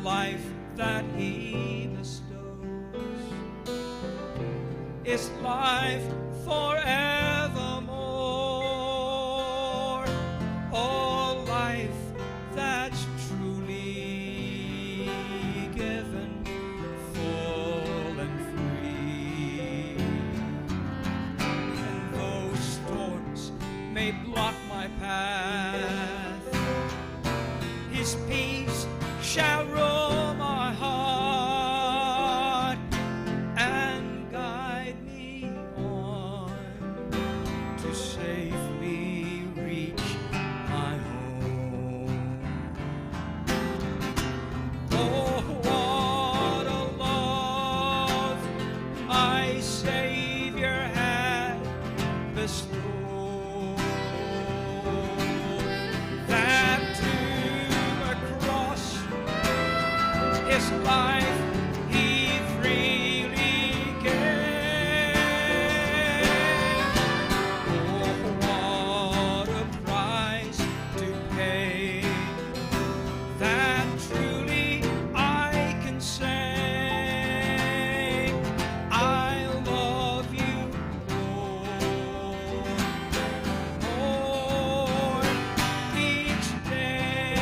life that he bestows is life forevermore. Oh, life that's truly given, full and free. And though storms may block my path, his peace shall rule my heart and guide me on to safely reach my home. Oh, what a love my Savior had bestowed, that to a cross his life he freely gave. Oh, what a price to pay, that truly I can say, I love you, Lord, more each day.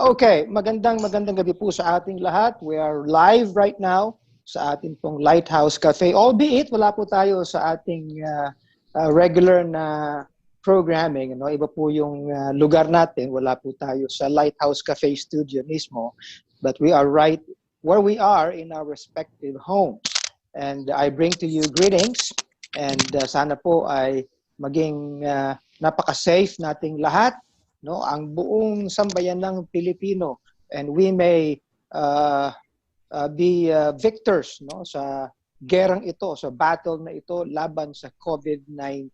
Okay, magandang gabi po sa ating lahat. We are live right now sa ating pong Lighthouse Cafe. Albeit wala po tayo sa ating regular na programming, no? Iba po yung lugar natin. Wala po tayo sa Lighthouse Cafe studio mismo, but we are right where we are in our respective homes. And I bring to you greetings, and sana po ay maging napaka-safe nating lahat, no, ang buong sambayan ng Pilipino, and we may be victors, no, sa gerang ito, sa battle na ito laban sa COVID-19.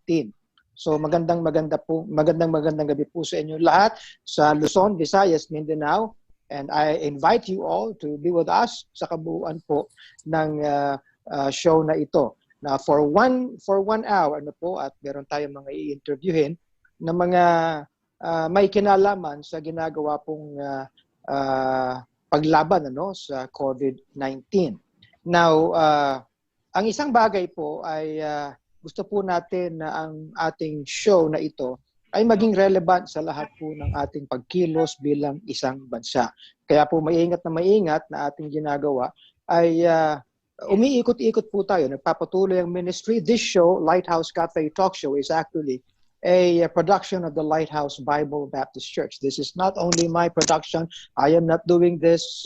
So magandang gabi po sa inyo lahat sa Luzon, Visayas, Mindanao, and I invite you all to be with us sa kabuuan po ng show na ito. Na for one hour ano po, at meron tayong mga i-interviewin na mga may kinalaman sa ginagawa pong paglaban sa COVID-19. Now, ang isang bagay po ay gusto po natin na ang ating show na ito ay maging relevant sa lahat po ng ating pagkilos bilang isang bansa. Kaya po maingat na ating ginagawa ay umiikot-ikot po tayo, nagpapatuloy ang ministry. This show, Lighthouse Cafe Talk Show, is actually a production of the Lighthouse Bible Baptist Church. This is not only my production. I am not doing this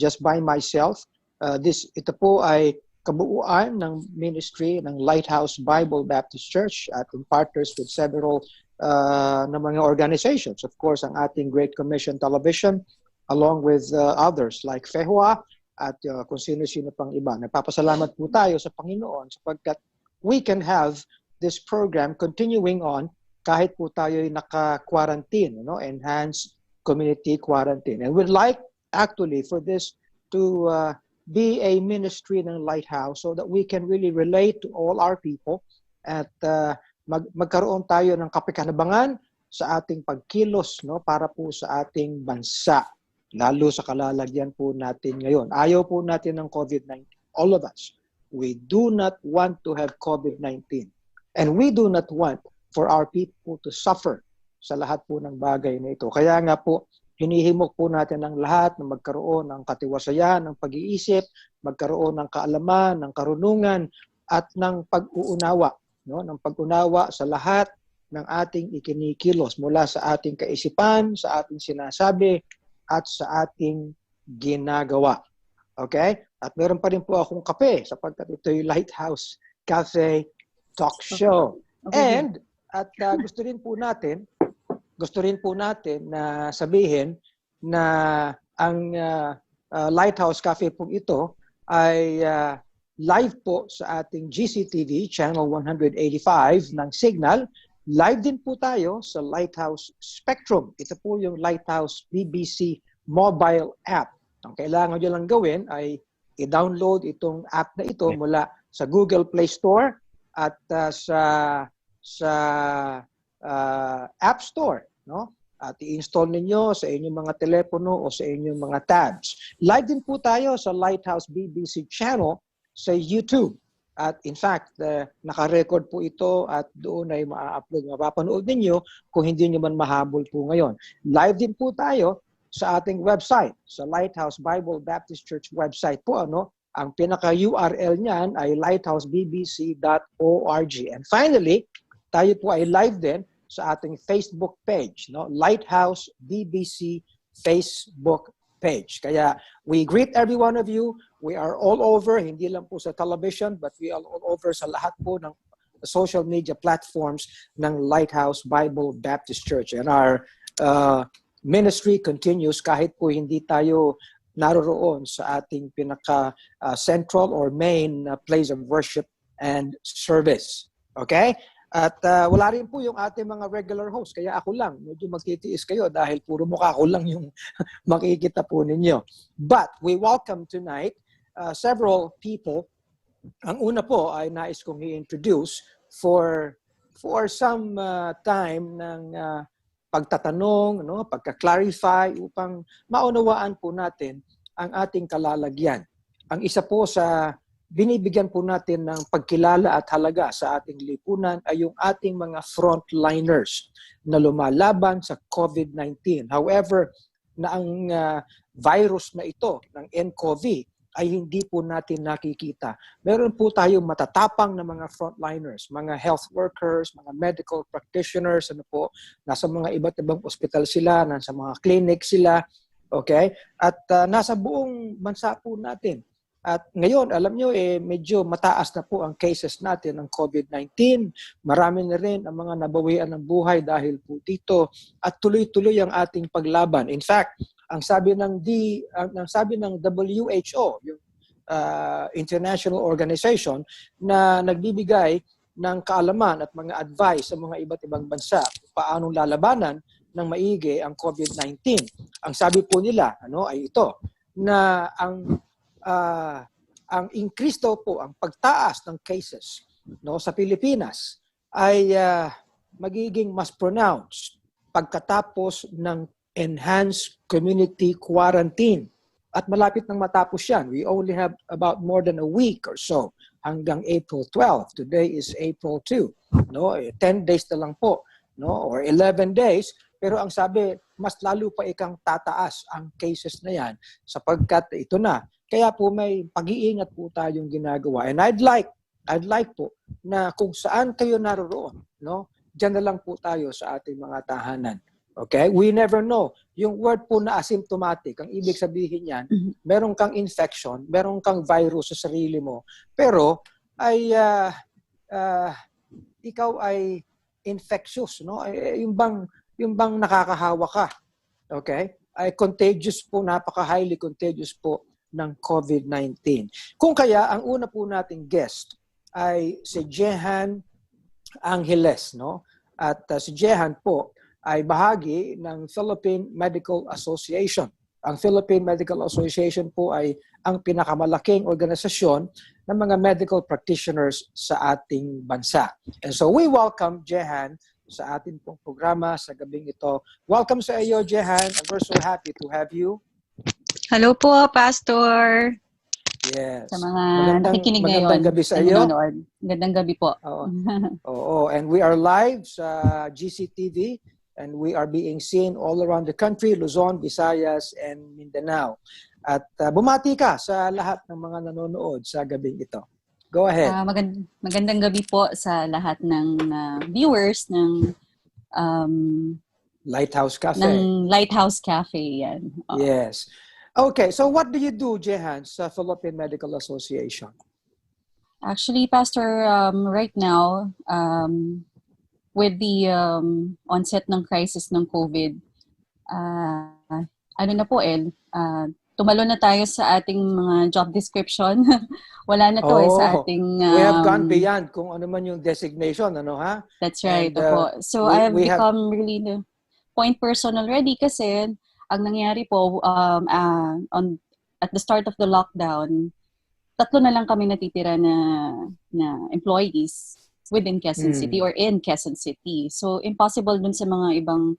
just by myself. Ito po ay kabuuan ng ministry ng Lighthouse Bible Baptist Church at in partners with several na mga organizations. Of course, ang ating Great Commission Television, along with others like FEHWA, at kung sino-sino pang iba. Nagpapasalamat po tayo sa Panginoon sapagkat we can have this program continuing on kahit po tayo ay naka-quarantine, enhanced community quarantine. And we'd like actually for this to be a ministry ng Lighthouse so that we can really relate to all our people at magkaroon tayo ng kapakinabangan sa ating pagkilos, para po sa ating bansa. Lalo sa kalalagyan po natin ngayon. Ayaw po natin ng COVID-19. All of us. We do not want to have COVID-19. And we do not want for our people to suffer sa lahat po ng bagay na ito. Kaya nga po, hinihimok po natin ang lahat na magkaroon ng katiwasayan, ng pag-iisip, magkaroon ng kaalaman, ng karunungan, at ng pag-uunawa. Ng pag-unawa sa lahat ng ating ikinikilos mula sa ating kaisipan, sa ating sinasabi, at sa ating ginagawa. Okay? At meron pa rin po akong kape sapagkat ito yung Lighthouse Cafe Talk Show. Okay. And gusto rin po natin na sabihin na ang Lighthouse Cafe po ito ay live po sa ating GCTV Channel 185 ng Signal. Live din po tayo sa Lighthouse Spectrum. Ito po yung Lighthouse BBC mobile app. Ang kailangan nyo lang gawin ay i-download itong app na ito mula sa Google Play Store at sa App Store. At i-install ninyo sa inyong mga telepono o sa inyong mga tabs. Live din po tayo sa Lighthouse BBC channel sa YouTube. At in fact, naka-record po ito at doon ay ma-upload. Mapapanood ninyo kung hindi nyo man mahabol po ngayon. Live din po tayo sa ating website, sa Lighthouse Bible Baptist Church website po. Ang pinaka-URL niyan ay lighthousebbc.org. And finally, tayo po ay live din sa ating Facebook page, Lighthouse BBC Facebook page. Kaya we greet every one of you. We are all over, hindi lang po sa television, but we are all over sa lahat po ng social media platforms ng Lighthouse Bible Baptist Church. And our ministry continues kahit po hindi tayo naroroon sa ating pinaka-central or main place of worship and service. Okay? At wala rin po yung ating mga regular host. Kaya ako lang, medyo magtitiis kayo dahil puro mukha ko lang yung makikita po ninyo. But we welcome tonight several people. Ang una po ay nais kong i-introduce for some time ng pagtatanong, pagka-clarify upang maunawaan po natin ang ating kalalagyan. Ang isa po sa binibigyan po natin ng pagkilala at halaga sa ating lipunan ay yung ating mga frontliners na lumalaban sa COVID-19. However, na ang virus na ito ng nCoV ay hindi po natin nakikita. Meron po tayong matatapang na mga frontliners, mga health workers, mga medical practitioners, nasa mga iba't ibang ospital sila, nasa mga clinic sila, okay? At nasa buong bansa po natin. At ngayon, alam nyo, medyo mataas na po ang cases natin ng COVID-19. Marami na rin ang mga nabawian ng buhay dahil po dito. At tuloy-tuloy ang ating paglaban. In fact, ang sabi ng WHO, yung international organization na nagbibigay ng kaalaman at mga advice sa mga iba't ibang bansa kung paano lalabanan ng maigi ang COVID-19. Ang sabi po nila ay ito, na ang increase daw po, ang pagtaas ng cases sa Pilipinas ay magiging mas pronounced pagkatapos ng enhanced community quarantine. At malapit nang matapos yan. We only have about more than a week or so hanggang April 12. Today is April 2. 10 days na lang po, or 11 days. Pero ang sabi, mas lalo pa ikang tataas ang cases na yan sapagkat ito na. Kaya po may pag-iingat po tayong ginagawa. And I'd like po na kung saan kayo naroon, diyan na lang po tayo sa ating mga tahanan. Okay? We never know. Yung word po na asymptomatic, ang ibig sabihin yan, meron kang infection, meron kang virus sa sarili mo, pero ay ikaw ay infectious, yung bang nakakahawa ka. Okay? Ay contagious po, napaka-highly contagious po ng COVID-19. Kung kaya, ang una po nating guest ay si Jehan Angeles, At si Jehan po ay bahagi ng Philippine Medical Association. Ang Philippine Medical Association po ay ang pinakamalaking organisasyon ng mga medical practitioners sa ating bansa. And so we welcome Jehan sa ating pong programa sa gabing ito. Welcome sa iyo, Jehan. And we're so happy to have you. Hello po, Pastor. Yes. Sa mga nakikinig ngayon. Magandang gabi sa iyo. Magandang gabi po. Oo. And we are live sa GCTV. And we are being seen all around the country, Luzon, Visayas, and Mindanao. At bumati ka sa lahat ng mga nanonood sa gabing ito. Go ahead. Magandang gabi po sa lahat ng viewers ng Lighthouse Cafe. Ng Lighthouse Cafe, yan. Yes. Okay, so what do you do, Jehan, sa Philippine Medical Association? Actually, Pastor, right now, with the onset ng crisis ng COVID, tumalon na tayo sa ating mga job description. Wala na to sa ating... we have gone beyond kung ano man yung designation, ha? That's right. And, so I have become really the point person already kasi ang nangyari po at the start of the lockdown, 3 na lang kami natitira na employees within Quezon City or in Quezon City. So impossible dun sa mga ibang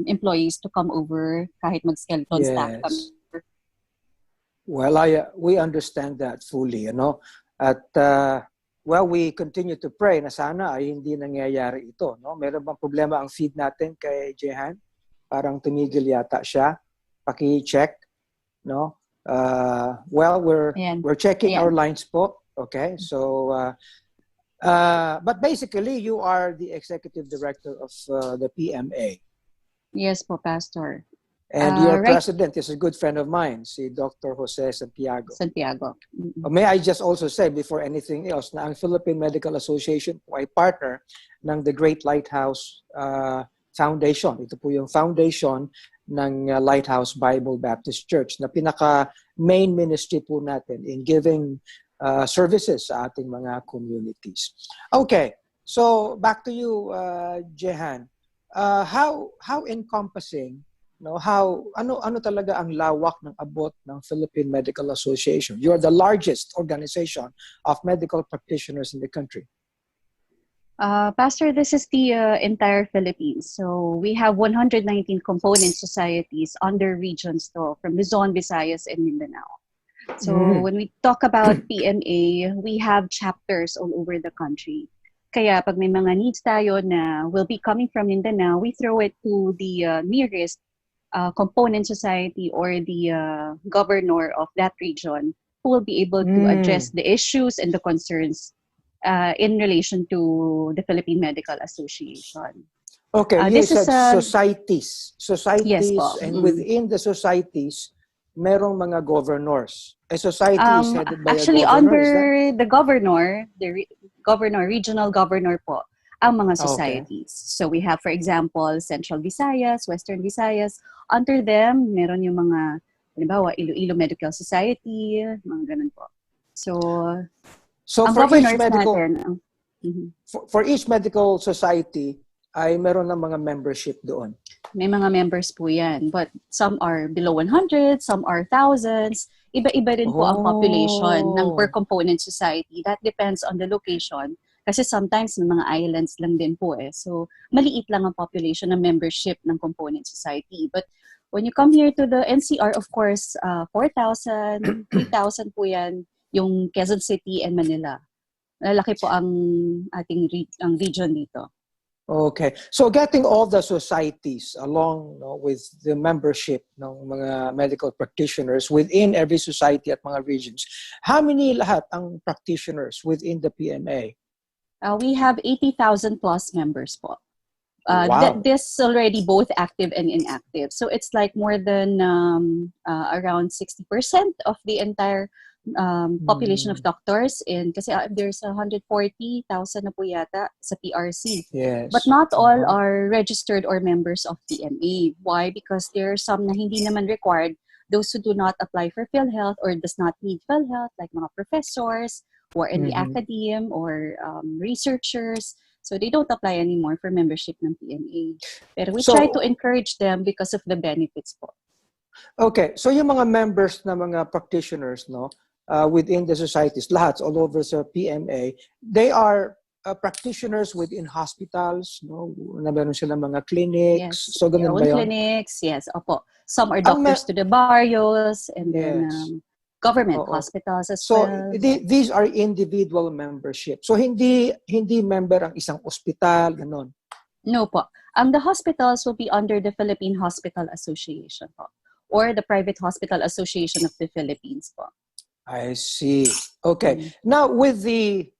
employees to come over kahit mag-skeleton staff kami. Well, we understand that fully, At we continue to pray na sana ay hindi nangyayari ito, Meron bang problema ang feed natin kay Jehan? Parang tumigil yata siya. Paki-check, we're checking our lines po. Okay? So but basically, you are the executive director of the PMA. Yes po, Pastor. And your president is a good friend of mine, si Dr. Jose Santiago. Mm-hmm. May I just also say, before anything else, na ang Philippine Medical Association po ay partner ng The Great Lighthouse Foundation. Ito po yung foundation ng Lighthouse Bible Baptist Church na pinaka-main ministry po natin in giving services sa ating mga communities. Okay, so back to you, Jehan. How encompassing, ano talaga ang lawak ng abot ng Philippine Medical Association? You are the largest organization of medical practitioners in the country. Pastor, this is the entire Philippines. So we have 119 component societies under regions from Luzon, Visayas, and Mindanao. So when we talk about PMA, we have chapters all over the country. Kaya pag may mga needs tayo na will be coming from Mindanao, we throw it to the nearest component society or the governor of that region who will be able to address the issues and the concerns in relation to the Philippine Medical Association. Okay, you This said is societies. yes po. And within the societies, merong mga governors. A society is headed by actually, a governor, is that? under the governor, governor, regional governor po, ang mga Okay. societies. So we have, for example, Central Visayas, Western Visayas. Under them, meron yung mga, halimbawa, Iloilo Medical Society, mga ganun po. So ang for each governors medical natin, for each medical society ay meron ng mga membership doon. may mga members po yan. But some are below 100, some are thousands. Iba-iba rin po ang population ng per component society. That depends on the location. Kasi sometimes may mga islands lang din po eh. So, maliit lang ang population ng membership ng component society. But when you come here to the NCR, of course, 4,000, 3,000 po yan, yung Quezon City and Manila. Lalaki po ang ating ang region dito. Okay. So getting all the societies along with the membership ng mga medical practitioners within every society at mga regions, how many lahat ang practitioners within the PMA? We have 80,000 plus members po. Wow. This already both active and inactive. So it's like more than around 60% of the entire population of doctors kasi there's 140,000 na po yata sa PRC. Yes. But not all are registered or members of PMA. Why? Because there are some na hindi naman required. Those who do not apply for PhilHealth or does not need PhilHealth, like mga professors who are in the academe or researchers. So they don't apply anymore for membership ng PMA. Pero we try to encourage them because of the benefits po. Okay. So yung mga members na mga practitioners, within the societies, lahat all over sa PMA, they are practitioners within hospitals, na meron silang mga clinics. Yes. So ganun ba yun? Clinics, yes. Opo. Some are doctors to the barrios and then government hospitals as well. So these are individual membership. So hindi member ang isang ospital, ganun. No po. The hospitals will be under the Philippine Hospital Association po, or the Private Hospital Association of the Philippines po. I see. Okay. Now with the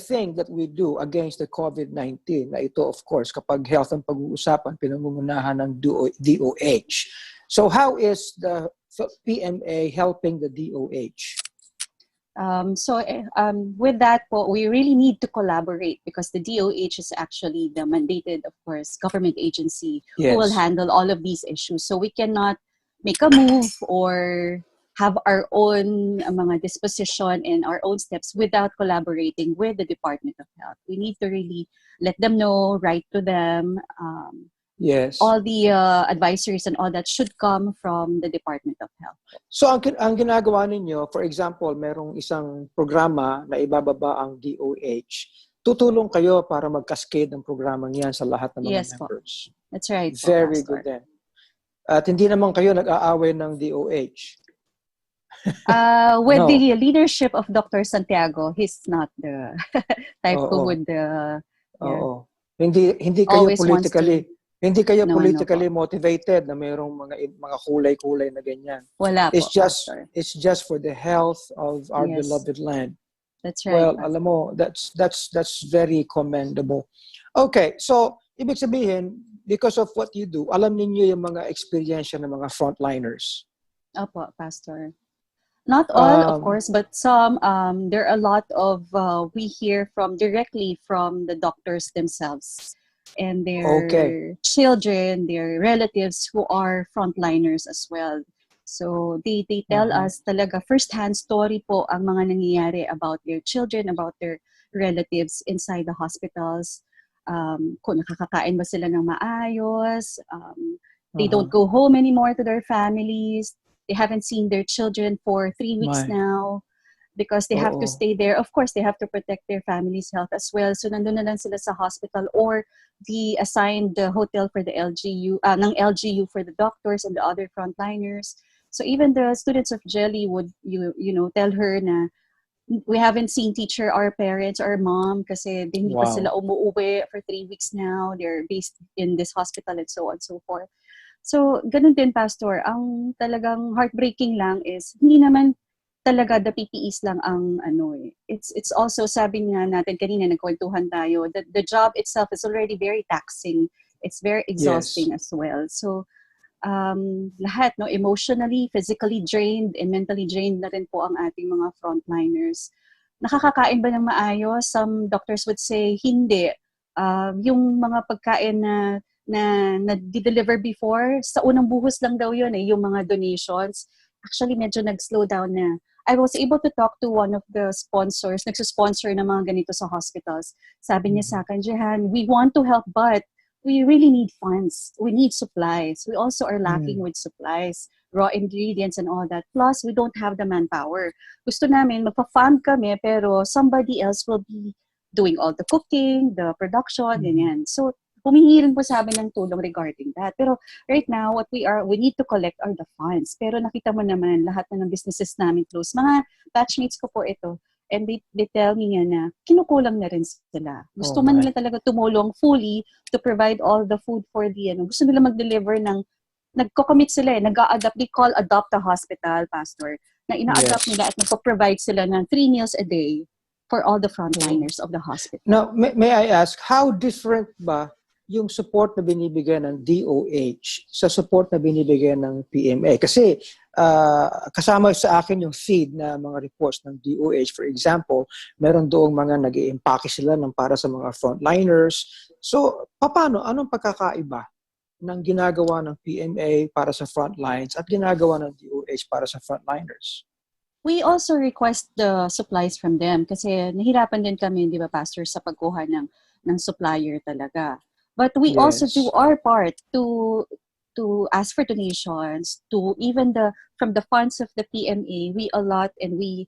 thing that we do against the COVID-19, na ito of course kapag health ang pag-uusapan, pinangungunahan ng DOH. So how is the PMA helping the DOH? With that po, we really need to collaborate because the DOH is actually the mandated, of course, government agency who will handle all of these issues. So we cannot make a move or have our own mga disposition and our own steps without collaborating with the Department of Health. We need to really let them know, write to them. All the advisories and all that should come from the Department of Health. So ang ginagawa ninyo, for example, merong isang programa na ibababa ang DOH, tutulong kayo para mag-cascade ng programang yan sa lahat ng mga members. Po. That's right. Very good then. At hindi naman kayo nag-aaway ng DOH. With the leadership of Dr. Santiago, he's not the type who would hindi kayo politically motivated na mayroong mga kulay-kulay na ganyan. Wala po. It's just for the health of our beloved land. That's right. Well, alam mo, that's very commendable. Okay, so ibig sabihin, because of what you do, alam ninyo yung mga experience ng mga frontliners. Opo, Pastor. Not all, of course, but some. There are a lot of we hear directly from the doctors themselves and their children, their relatives who are frontliners as well. So they tell us talaga first-hand story po ang mga nangyayari about their children, about their relatives inside the hospitals. Kung nakakakain ba sila ng maayos. They don't go home anymore to their families. They haven't seen their children for 3 weeks now because they have to stay there. Of course, they have to protect their family's health as well. So nandun na lang sila sa hospital or the assigned hotel for the LGU, ng LGU for the doctors and the other frontliners. So even the students of Jelly would tell her na we haven't seen teacher or parents or mom kasi hindi pa sila umuwi for 3 weeks now. They're based in this hospital and so on and so forth. So, ganun din, Pastor. Ang talagang heartbreaking lang is, hindi naman talaga the PPEs lang ang ano eh. It's also, sabi nga natin kanina, nagkwentuhan tayo, that the job itself is already very taxing. It's very Yes. exhausting as well. So, lahat, no, emotionally, physically drained, and mentally drained na rin po ang ating mga frontliners. Nakakakain ba ng maayos? Some doctors would say, hindi. Yung mga pagkain na deliver before, sa unang buhos lang daw yun eh, yung mga donations. Actually, medyo nag-slow down na. I was able to talk to one of the sponsors, nagsusponsor ng mga ganito sa hospitals. Sabi niya sa akin, Jehan, we want to help, but we really need funds. We need supplies. We also are lacking with supplies, raw ingredients and all that. Plus, we don't have the manpower. Gusto namin, magpa-fund kami, pero somebody else will be doing all the cooking, the production, ganyan. So, humingi rin po sa amin ng tulong regarding that. Pero right now, what we need to collect are the funds. Pero nakita mo naman, lahat na ng businesses namin close. Mga batchmates ko po ito. And they tell me nga na kinukulang na rin sila. Gusto man nila talaga tumulong fully to provide all the food for the, gusto nila mag-deliver ng, nagko-commit sila eh, nag-a-adapt, they call adopt a hospital, Pastor, na ina-adapt nila at nagpo-provide sila ng 3 meals a day for all the frontliners of the hospital. Now, may I ask, how different ba yung support na binibigay ng DOH sa support na binibigay ng PMA? Kasi kasama sa akin yung feed na mga reports ng DOH. For example, meron doong mga nag-i-impake sila ng para sa mga frontliners. So, paano? Anong pagkakaiba ng ginagawa ng PMA para sa frontlines at ginagawa ng DOH para sa frontliners? We also request the supplies from them kasi nahirapan din kami, di ba, Pastor, sa pagkuha ng supplier talaga. But we also do our part to ask for donations, to even from the funds of the PMA, we allot and we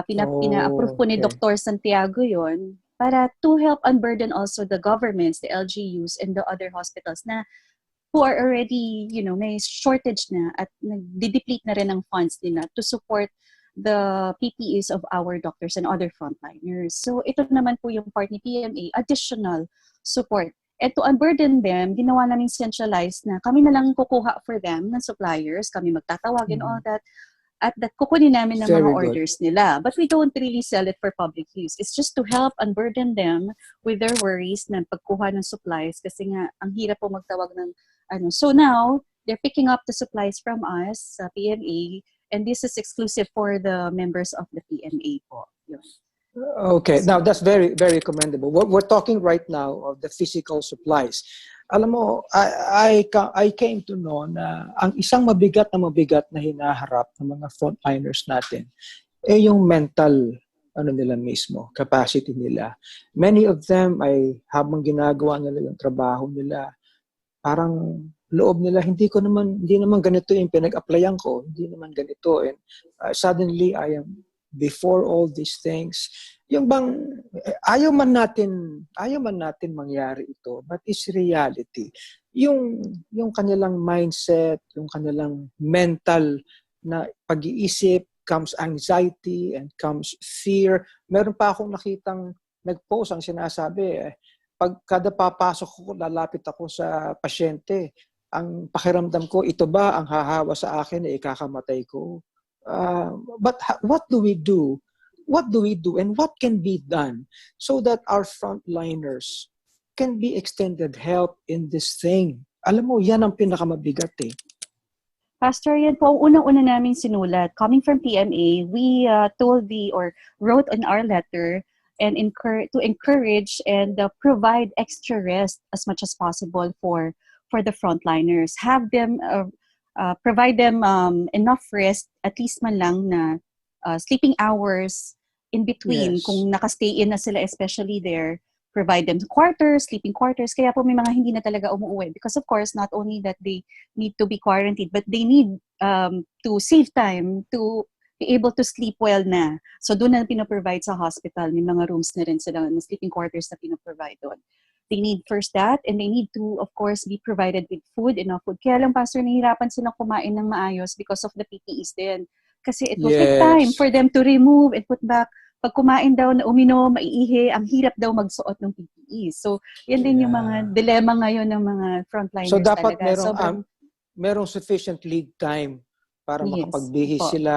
pina-approve po ni Dr. Santiago yon para to help unburden also the governments, the LGUs, and the other hospitals na who are already, may shortage na at nagdi-deplete na rin ng funds nila to support the PPEs of our doctors and other frontliners. So ito naman po yung part ni PMA, additional support. And to unburden them, ginawa namin centralized na kami na lang kukuha for them ng suppliers, kami magtatawag and all that, at that kukunin namin ng mga orders nila. But we don't really sell it for public use. It's just to help unburden them with their worries na pagkuha ng supplies kasi nga ang hirap po magtawag ng ano. So now, they're picking up the supplies from us sa PMA, and this is exclusive for the members of the PMA po. Yun. Okay, now that's very, very commendable. We're talking right now of the physical supplies. Alam mo, I came to know na ang isang mabigat na hinaharap ng mga frontliners natin ay yung mental nila mismo, capacity nila. Many of them ay habang ginagawa nila yung trabaho nila, parang loob nila, hindi naman ganito yung pinag-applyan ko, hindi naman ganito. And suddenly I am before all these things, yung bang ayaw man natin mangyari ito, but it's reality. Yung kanilang mindset, yung kanilang mental na pag-iisip, comes anxiety and comes fear. Meron pa akong nakitang nag-post ang sinasabi, pag kada papasok ko, lalapit ako sa pasyente, ang pakiramdam ko, ito ba ang hahawa sa akin na ikakamatay ko? But what do we do? What do we do and what can be done so that our frontliners can be extended help in this thing? Alam mo, yan ang pinakamabigat eh. Pastor, yan po ang unang-una naming sinulat. Coming from PMA, we wrote in our letter and to encourage and provide extra rest as much as possible for the frontliners. Have them provide them enough rest, at least man lang na sleeping hours in between. Yes. Kung nakastay in na sila, especially there, provide them quarters, sleeping quarters. Kaya po may mga hindi na talaga umuwi. Because of course, not only that they need to be quarantined, but they need to save time to be able to sleep well na. So doon na pinaprovide sa hospital. May mga rooms na rin sila, na sleeping quarters na pinaprovide doon. They need first that, and they need to, of course, be provided with food, enough food. Kaya lang, Pastor, nahihirapan silang kumain ng maayos because of the PPEs din. Kasi it will take time for them to remove and put back. Pag kumain daw na uminom, maiihi, ang hirap daw magsuot ng PPE. So, yan din yung mga dilemma ngayon ng mga frontliners. So, dapat talaga. merong sufficient lead time para Yes. makapagbihis Opo. sila,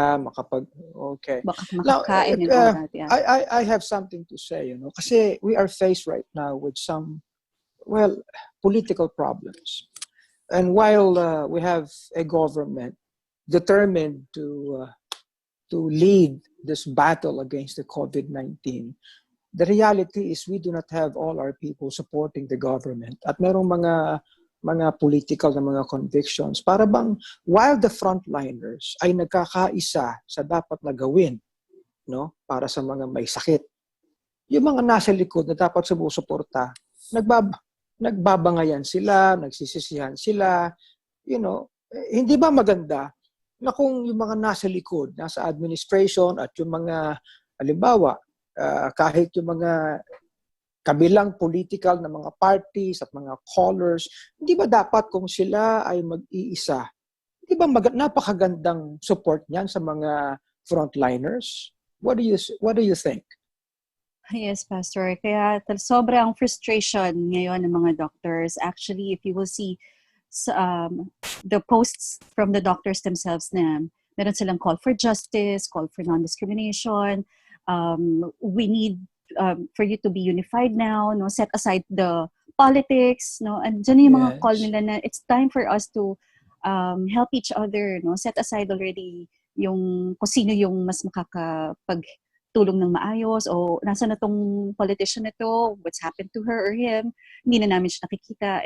okay. Now, Makakain and all that, yeah. I have something to say, kasi we are faced right now with some, political problems. And while we have a government determined to lead this battle against the COVID-19, the reality is we do not have all our people supporting the government. At merong mga political na mga convictions. Para bang while the frontliners ay nagkakaisa sa dapat na gawin, para sa mga may sakit, yung mga nasa likod na dapat sumusuporta, nagbabangayan sila, nagsisisihan sila, hindi ba maganda na kung yung mga nasa likod, nasa administration at yung mga, halimbawa, kahit yung mga kabilang political na mga parties at mga callers, hindi ba dapat kung sila ay mag-iisa, hindi ba napakagandang support niyan sa mga frontliners? What do you think? Yes, Pastor. Kaya sobrang frustration ngayon ng mga doctors. Actually, if you will see the posts from the doctors themselves na meron silang call for justice, call for non-discrimination, we need for you to be unified now, set aside the politics, and dyan yung mga call nila na it's time for us to help each other, set aside already yung kung sino yung mas makakapagtulong ng maayos o nasa na tong politician na to, what's happened to her or him, hindi na namin siya nakikita.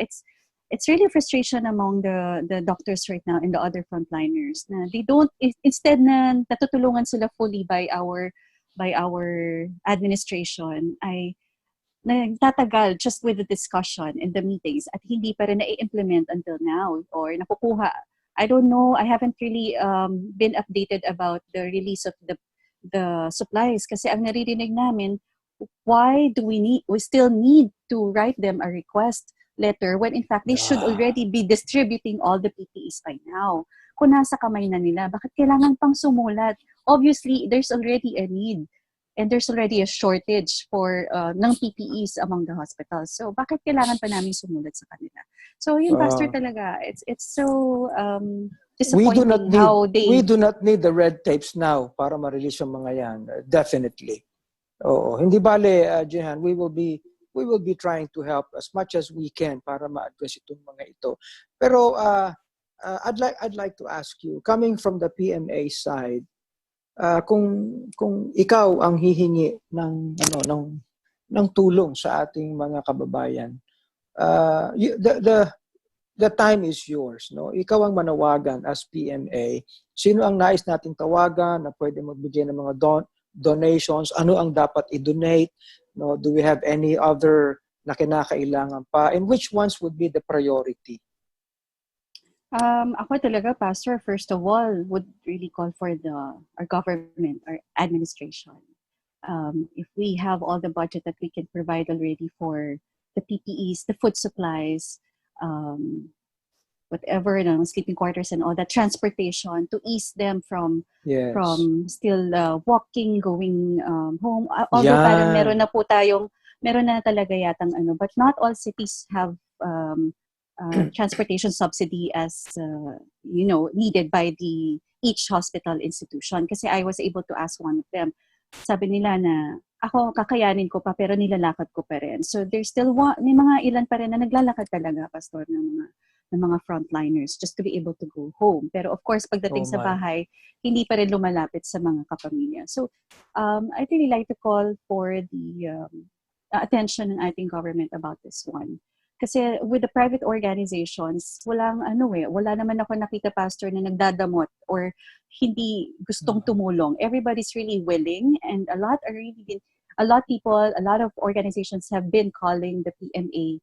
It's really frustration among the doctors right now and the other frontliners na they don't, instead na natutulungan sila fully by our administration, ay nagtatagal just with the discussion and the meetings at hindi pa rin na-implement until now or nakukuha. I don't know, I haven't really been updated about the release of the supplies kasi ang naririnig namin, why do we still need to write them a request letter when in fact they should already be distributing all the PPEs by now. Kung nasa kamay na nila, bakit kailangan pang sumulat? Obviously, there's already a need and there's already a shortage for ng PPEs among the hospitals. So, bakit kailangan pa namin sumulat sa kanila? So, yun, Pastor, talaga, it's so disappointing we do not need the red tapes now para ma-release yung mga yan. Definitely. Oo. Hindi bale, Jehan, we will be trying to help as much as we can para ma-address itong mga ito. Pero I'd like to ask you, coming from the PMA side, kung ikaw ang hihingi ng tulong sa ating mga kababayan, the time is yours, no? Ikaw ang manawagan as PMA. Sino ang nais nating tawagan na pwede magbigay ng mga donations? Ano ang dapat i-donate? No, do we have any other na kinakailangan pa? And which ones would be the priority? Ako talaga, Pastor, first of all, would really call for our government, our administration. If we have all the budget that we can provide already for the PPEs, the food supplies, whatever, sleeping quarters and all that, transportation to ease them from still walking, going home. Although parang meron na talaga yatang but not all cities have transportation subsidy as needed by each hospital institution. Kasi I was able to ask one of them. Sabi nila na ako kakayanin ko pa pero nilalakad ko pa rin. So there's still may mga ilan pa rin na naglalakad talaga, Pastor, ng mga frontliners just to be able to go home. Pero of course, pagdating sa bahay, hindi pa rin lumalapit sa mga kapamilya. So I'd really like to call for the attention ng ating government about this one. Kasi with the private organizations, wala naman ako nakita, Pastor, na nagdadamot or hindi gustong tumulong. Everybody's really willing, and a lot of organizations have been calling the PMA.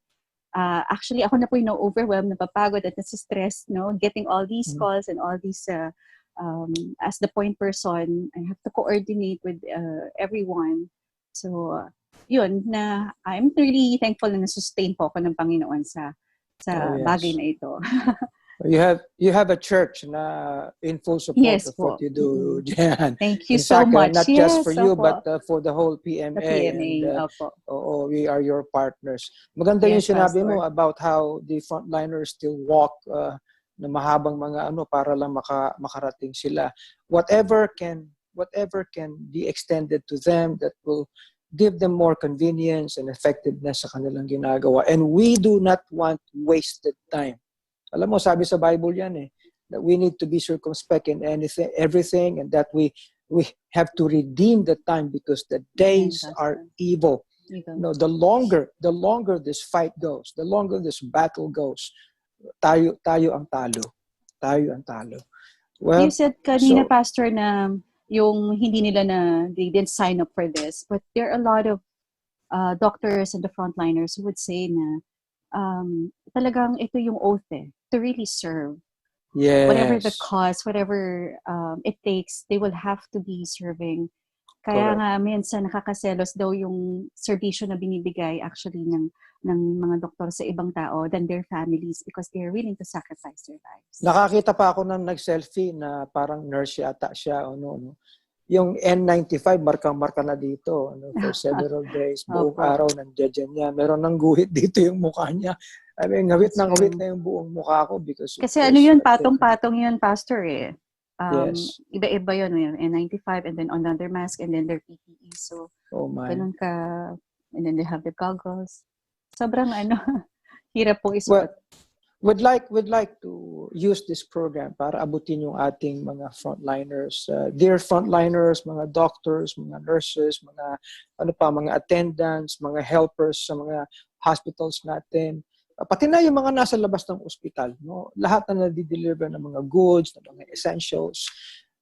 Actually, ako na po yung overwhelmed, napapagod at nasistress, getting all these calls and all these, as the point person, I have to coordinate with everyone. So, yun, na I'm really thankful na na-sustain po ako ng Panginoon sa bagay na ito. You have a church na in full support of what you do, Jan. Thank you so much. Not just for you, but for the whole PMA. The PMA, we are your partners. Maganda yung sinabi mo about how the frontliners still walk na mahabang mga para lang makarating sila. Whatever can be extended to them that will give them more convenience and effectiveness sa kanilang ginagawa. And we do not want wasted time. Alam mo, sabi sa Bible yan that we need to be circumspect in everything, and that we have to redeem the time because the days are evil. The longer this fight goes, the longer this battle goes, tayo ang talo. Tayo ang talo. Well, you said kanina, Pastor, na yung hindi nila they didn't sign up for this, but there are a lot of doctors and the frontliners who would say na talagang ito yung oath to really serve. Yes. Whatever the cost, whatever it takes, they will have to be serving. Kaya nga minsan nakakaselos daw yung serbisyo na binibigay actually ng mga doktor sa ibang tao than their families because they're willing to sacrifice their lives. Nakakita pa ako ng nag-selfie na parang nurse yata siya Yung N95 markang-marka na dito for several days, buong araw nandiyan niya. Meron ng guhit dito yung mukha niya. I mean, ngawit na yung buong mukha ko because kasi yun, patong-patong yun, Pastor yes. Iba-iba yun, N95 and then another mask and then their PPE. So, ganun ka. And then they have the goggles. Sobrang hirap pong isuot. We'd like to use this program para abutin yung ating mga frontliners. Dear frontliners, mga doctors, mga nurses, mga mga attendants, mga helpers sa mga hospitals natin. Pati na yung mga nasa labas ng ospital, lahat na nadi-deliver ng mga goods, ng mga essentials,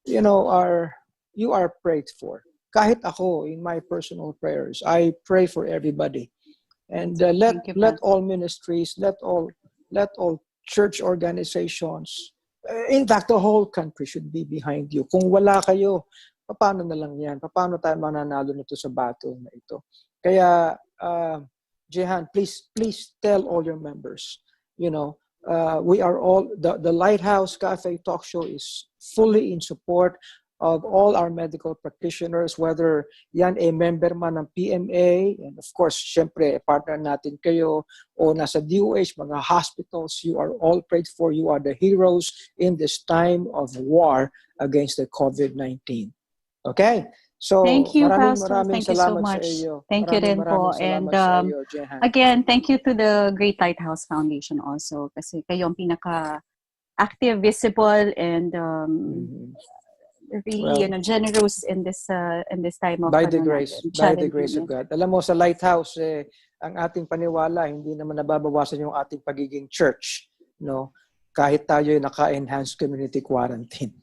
you are prayed for. Kahit ako, in my personal prayers, I pray for everybody. And let all ministries, let all church organizations, in fact, the whole country should be behind you. Kung wala kayo, paano na lang yan? Paano tayo mananalo nito sa battle na ito? Kaya, Jehan, please tell all your members, we are all, the Lighthouse Cafe Talk Show is fully in support of all our medical practitioners, whether yan member man ng PMA, and of course, syempre, partner natin kayo, o nasa DOH, mga hospitals, you are all prayed for. You are the heroes in this time of war against the COVID-19. Okay? So, thank you, Pastor. Thank you so much. Thank you rin po. And again, thank you to the Great Lighthouse Foundation also, kasi kayo ang pinaka-active, visible, and really generous in this time of by the grace of God. Alam mo, sa Lighthouse ang ating paniwala hindi naman nababawasan yung ating pagiging church, kahit tayo naka-enhanced community quarantine.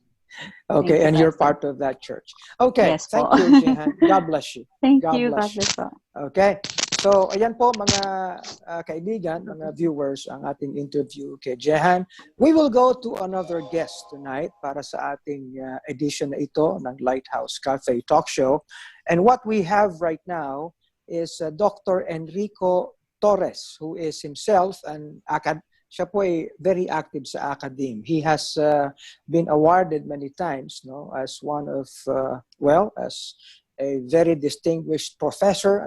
Okay, and you're part of that church. Okay, yes, thank you, Jehan. God bless you. Thank you, God bless you. Okay. So, ayan po mga kaibigan, mga viewers, ang ating interview kay Jehan. We will go to another guest tonight para sa ating edition na ito ng Lighthouse Cafe Talk Show. And what we have right now is Dr. Enrico Torres, who is himself siya po ay very active sa academe. He has been awarded many times, as one of, as a very distinguished professor,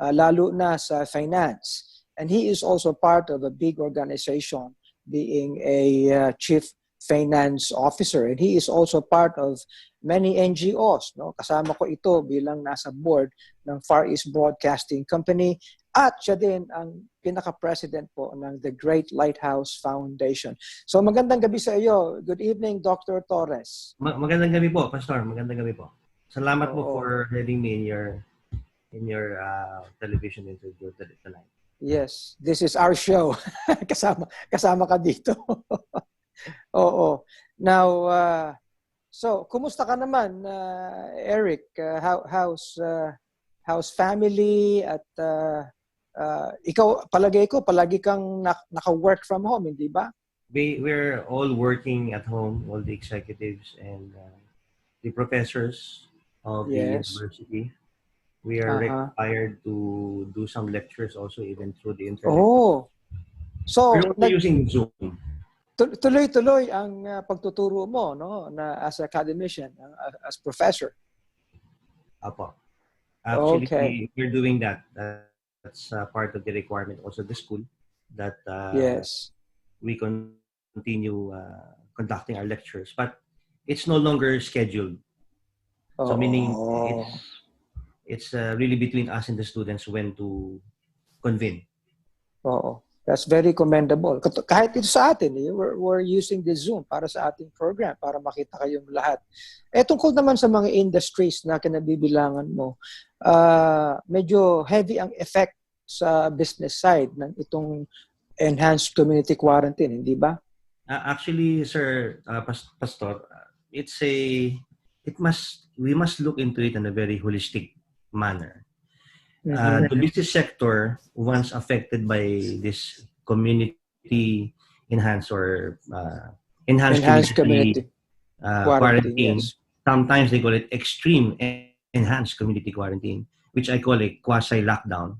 lalo na sa finance. And he is also part of a big organization, being a chief finance officer. And he is also part of many NGOs. Kasama ko ito bilang nasa board ng Far East Broadcasting Company. At siya din ang pinaka-president po ng the Great Lighthouse Foundation. So magandang gabi sa iyo. Good evening, Dr. Torres. Magandang gabi po, Pastor. Magandang gabi po. Salamat po for having me in your television interview tonight. Yes, this is our show. kasama ka dito. Oo. Now, so kumusta ka naman, Eric? How's family at ikaw, palagi kang naka-work from home, hindi ba? We're all working at home, all the executives and the professors of the university. We are required to do some lectures also even through the internet. Oh. So, we're also using Zoom. Tuloy-tuloy ang pagtuturo mo, na as academician, as professor. Apo. Actually, we're doing that. That's part of the requirement also of the school that we continue conducting our lectures, but it's no longer scheduled. So meaning it's really between us and the students when to convene. Oo. That's very commendable. Kahit ito sa atin, we're using the Zoom para sa ating program, para makita kayong lahat. Tungkol naman sa mga industries na kinabibilangan mo, medyo heavy ang effect sa business side ng itong enhanced community quarantine, hindi ba? Actually, sir, Pastor, we must look into it in a very holistic manner. The business sector, once affected by this community enhanced or enhanced community quarantine, yes. Sometimes they call it extreme enhanced community quarantine, which I call a quasi-lockdown.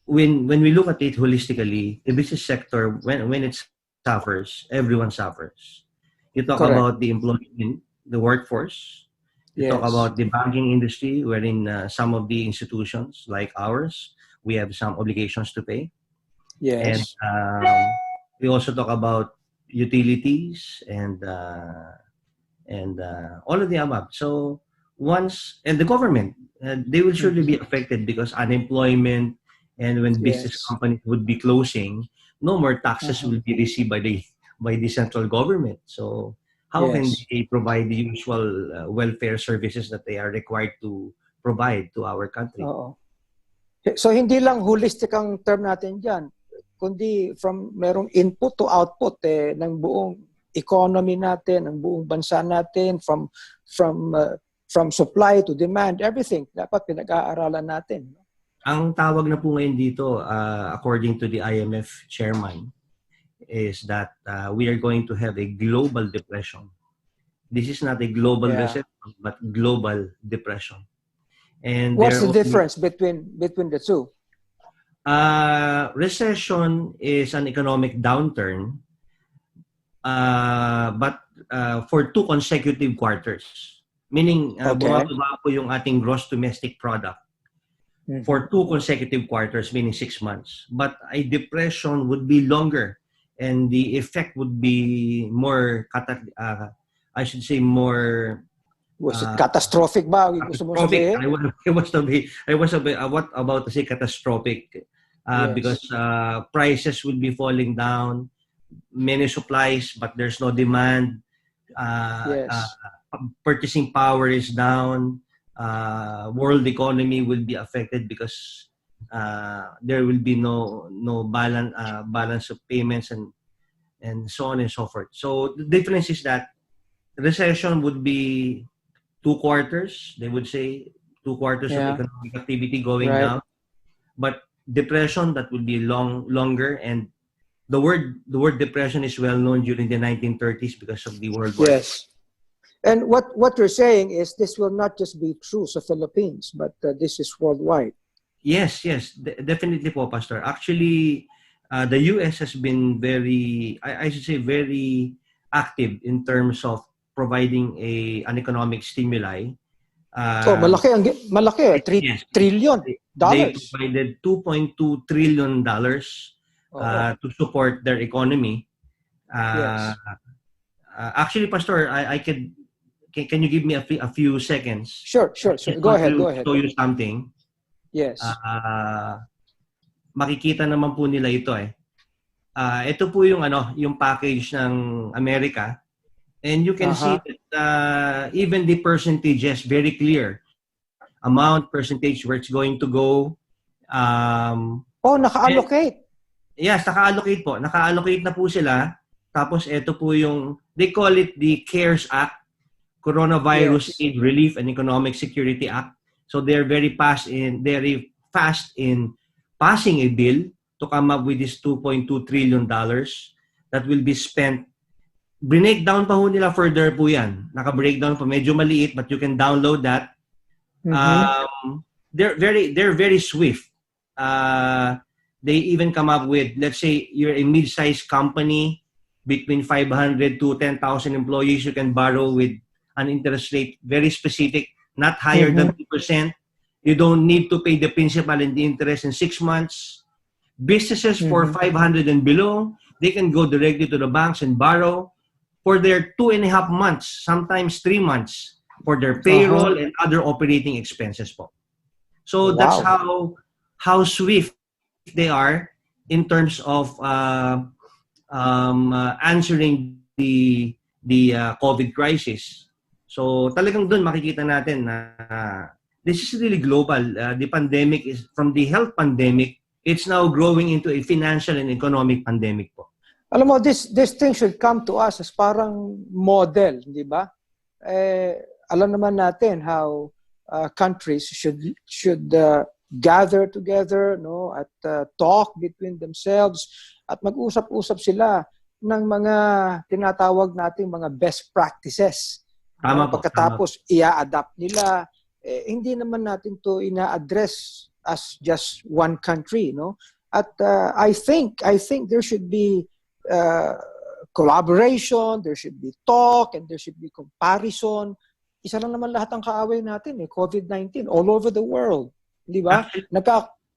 When we look at it holistically, the business sector, when it suffers, everyone suffers. You talk Correct. about the employment, the workforce. You talk about the banking industry, wherein some of the institutions like ours, we have some obligations to pay. Yes. And we also talk about utilities and all of the above. So and the government, they will surely be affected because unemployment, and when business companies would be closing, no more taxes will be received by the central government. So how can they provide the usual welfare services that they are required to provide to our country? So hindi lang holistic ang term natin dyan, kundi from merong input to output ng buong economy natin, ng buong bansa natin, from supply to demand, everything dapat pinag-aaralan natin. Ang tawag na po ngayon dito, according to the IMF chairman, is that we are going to have a global depression. This is not a global recession, but global depression. And what's the difference between the two? Recession is an economic downturn, but for 2 consecutive quarters. Meaning, bumababa po yung ating gross domestic product for 2 consecutive quarters, meaning 6 months. But a depression would be longer, and the effect would be more, I should say more... Was it catastrophic ba? Catastrophic. I was about to say catastrophic because prices will be falling down, many supplies, but there's no demand. Purchasing power is down. World economy will be affected because there will be no balance of payments and so on and so forth. So the difference is that recession would be 2 quarters. They would say 2 quarters of economic activity going down. But depression, that would be longer. And the word depression is well known during the 1930s because of the World War. Yes. And what you're saying is this will not just be true sa Philippines, but this is worldwide. Yes, definitely po, Pastor. Actually, the US has been very, I should say, very active in terms of providing an economic stimuli. Malaki. $3 trillion. They provided $2.2 trillion to support their economy. Actually, Pastor, can you give me a few seconds? Sure. Go ahead. Show you something. Yes. Makikita naman po nila ito ito po yung package ng Amerika. And you can see that even the percentage is very clear. Amount, percentage, where it's going to go. Naka-allocate. Yes, naka-allocate po. Naka-allocate na po sila. Tapos ito po yung, they call it the CARES Act, Coronavirus Aid Relief and Economic Security Act. So they're very fast in passing a bill to come up with this $2.2 trillion that will be spent. Breakdown pa ho nila further po yan. Naka-breakdown pa. Medyo maliit, but you can download that. They're very swift. They even come up with, let's say, you're a mid-sized company, between 500 to 10,000 employees, you can borrow with an interest rate very specific, not higher than 2%. You don't need to pay the principal and the interest in 6 months. Businesses for 500 and below, they can go directly to the banks and borrow for their 2.5 months, sometimes 3 months, for their payroll and other operating expenses po. So that's how swift they are in terms of answering the COVID crisis. So talagang doon makikita natin na this is really global. The pandemic is from the health pandemic, it's now growing into a financial and economic pandemic po. Alam mo, this thing should come to us as parang model, di ba? Alam naman natin how countries should gather together, no, at talk between themselves at mag-usap-usap sila ng mga tinatawag nating mga best practices. Tama po. Pagkatapos i-adapt nila, hindi naman natin to ina-address as just one country, no? At I think there should be collaboration, there should be talk, and there should be comparison. Isa lang naman lahat ang kaaway natin, COVID-19 all over the world. Di ba?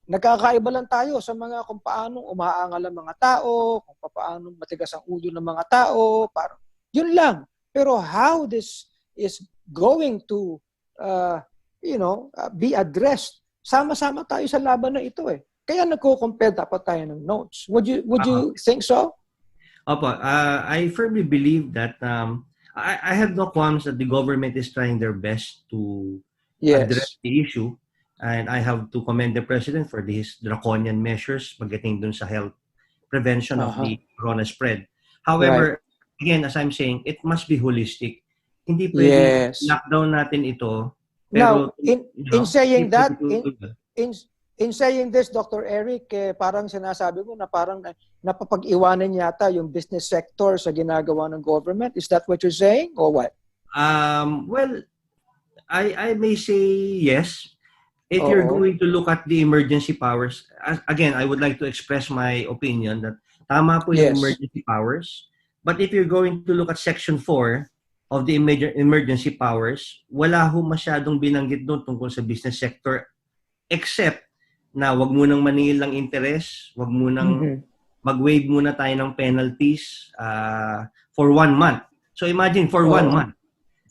Nagkakaiba lang tayo sa mga kung paano umaangal ang mga tao, kung paano matigas ang ulo ng mga tao, parang yun lang. Pero how this is going to be addressed, sama-sama tayo sa laban na ito eh. Kaya nagko-compare dapat tayo ng notes. Would you think so? Opo, I firmly believe that I have no qualms that the government is trying their best to address the issue. And I have to commend the President for his draconian measures pagdating dun sa health prevention of the corona spread. However, again, as I'm saying, it must be holistic. Hindi pwede lockdown natin ito. Pero, now, in saying that, in saying this, Dr. Eric, parang sinasabi mo na parang napapag-iwanan yata yung business sector sa ginagawa ng government. Is that what you're saying or what? Well, I may say yes. If you're going to look at the emergency powers, again, I would like to express my opinion that tama po yung emergency powers. But if you're going to look at Section 4 of the emergency powers, wala ho masyadong binanggit doon tungkol sa business sector except na wag munang maningil ng interest, wag munang mag-waive muna tayo ng penalties for 1 month. So imagine for 1 month.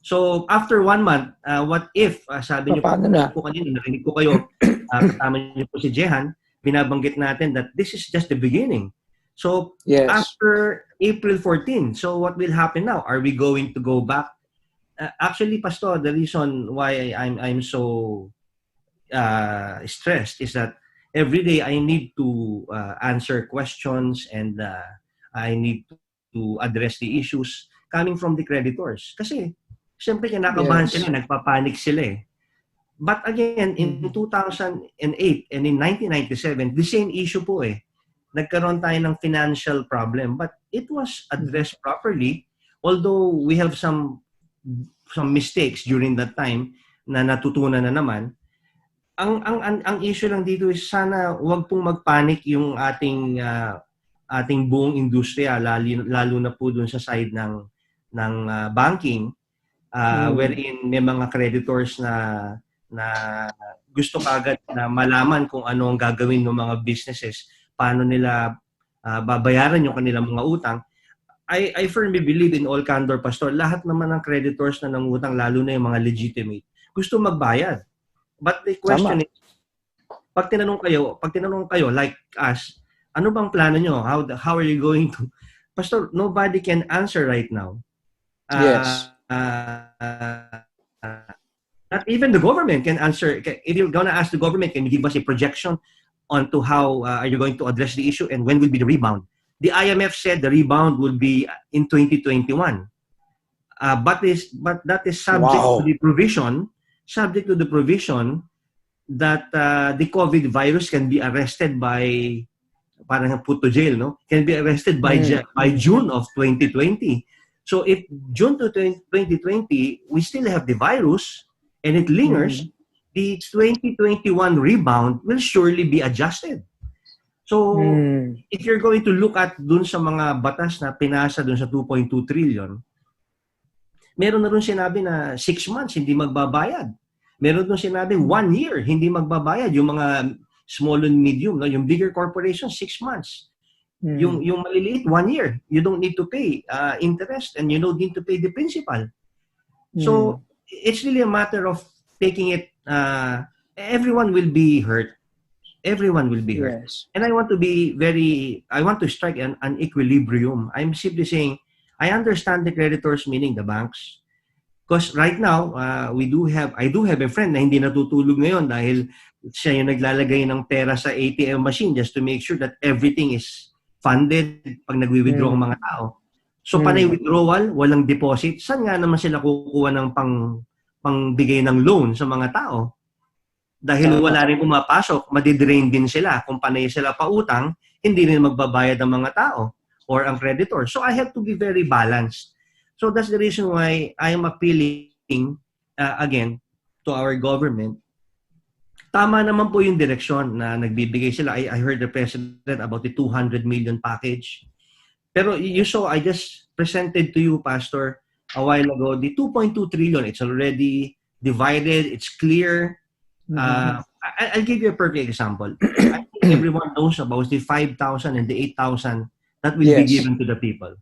So after 1 month, what if, sabi niyo po kanina, narinig ko kayo, kasama niyo po si Jehan, binabanggit natin that this is just the beginning. So after April 14, so what will happen now? Are we going to go back? Actually, Pastor, the reason why I'm so stressed is that every day I need to answer questions and I need to address the issues coming from the creditors. Kasi siyempre, kinakabahan sila, nagpapanik sila eh. But again, in 2008 and in 1997, the same issue po eh. Nagkaroon tayo ng financial problem, but it was addressed properly, although we have some mistakes during that time na natutunan na naman. Ang issue lang dito is sana wag pong magpanik yung ating buong industriya, lalo na po dun sa side ng banking. Wherein may mga creditors na gusto kagad na malaman kung ano ang gagawin ng mga businesses, paano nila babayaran yung kanilang mga utang. I firmly believe in all candor, Pastor, lahat naman ng creditors na nangutang, lalo na yung mga legitimate, gusto magbayad. But the question is, pag tinanong kayo like us, ano bang plano nyo? How are you going to? Pastor, nobody can answer right now. Not even the government can answer. If you're gonna ask the government, can you give us a projection onto how are you going to address the issue and when will be the rebound? The IMF said the rebound will be in 2021. But that is subject to the provision that the COVID virus can be arrested by, parang put to jail, no? Can be arrested by June of 2020. So if June 2020, we still have the virus and it lingers, the 2021 rebound will surely be adjusted. So if you're going to look at dun sa mga batas na pinasa dun sa 2.2 trillion, meron na rin sinabi na 6 months hindi magbabayad. Meron na sinabi 1 year hindi magbabayad yung mga small and medium, no? Yung bigger corporations, 6 months. Yung maliliit, 1 year. You don't need to pay interest and you don't need to pay the principal. So it's really a matter of taking it. Everyone will be hurt. Everyone will be hurt. Yes. And I want to strike an equilibrium. I'm simply saying, I understand the creditors, meaning the banks. Because right now, I do have a friend na hindi natutulog ngayon dahil siya yung naglalagay ng pera sa ATM machine just to make sure that everything is funded pag nagwi-withdraw ang mga tao. So, panay withdrawal, walang deposit. Saan nga naman sila kukuha ng pangbigay ng loan sa mga tao? Dahil wala rin pumapasok, madidrain din sila. Kung panay sila pautang, hindi rin magbabayad ang mga tao or ang creditor. So, I have to be very balanced. So that's the reason why I am appealing again to our government. Tama naman po yung direksyon na nagbibigay sila. I heard the President about the 200 million package. Pero you saw, I just presented to you, Pastor, a while ago, the 2.2 trillion. It's already divided. It's clear. I'll give you a perfect example. I think everyone knows about the 5,000 and the 8,000 that will be given to the people.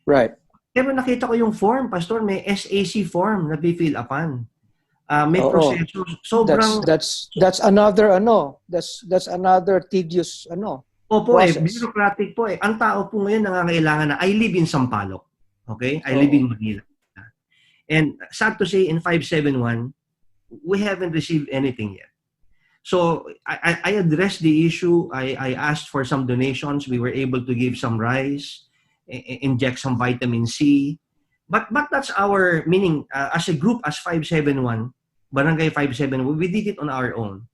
Right. Pero nakita ko yung form, Pastor, may SAC form na be-fill upan. May proseso. Sobrang... That's another, that's another tedious, Opo bureaucratic po eh. Ang tao po ngayon nangangailangan na, I live in Sampaloc. Okay? I live in Manila. And sad to say, in 571, we haven't received anything yet. So, I addressed the issue. I asked for some donations. We were able to give some rice, inject some vitamin C. But that's our meaning as a group, as 571, Barangay 571, we did it on our own.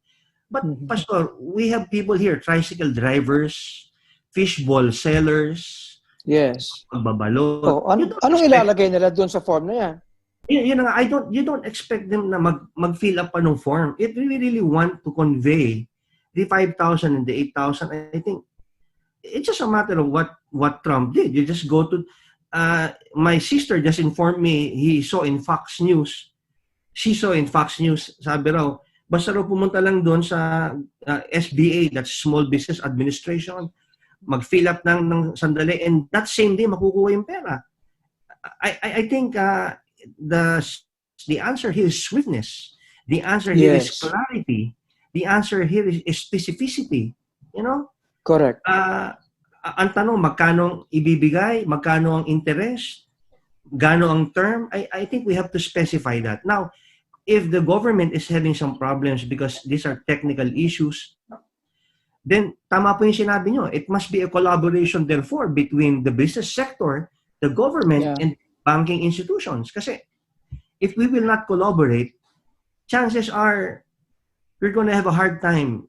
But Pastor, we have people here, tricycle drivers, fishball sellers, magbabalot. Anong ilalagay nila doon sa form na yan? You know, you don't expect them na mag-fill up pa ng form. If we really want to convey the 5,000 and the 8,000, I think it's just a matter of what Trump did. You just go to my sister just informed me she saw in Fox News, sabi raw, basta raw pumunta lang doon sa SBA, that's Small Business Administration, mag-fill up ng sandali, and that same day makukuha yung pera. I think the answer here is swiftness. The answer here is clarity. The answer here is specificity. You know? Correct. Ang tanong, magkano ibibigay, magkano ang interest, gano ang term, I think we have to specify that. Now, if the government is having some problems because these are technical issues, then tama po yung sinabi nyo. It must be a collaboration, therefore, between the business sector, the government, and banking institutions. Kasi if we will not collaborate, chances are we're going to have a hard time.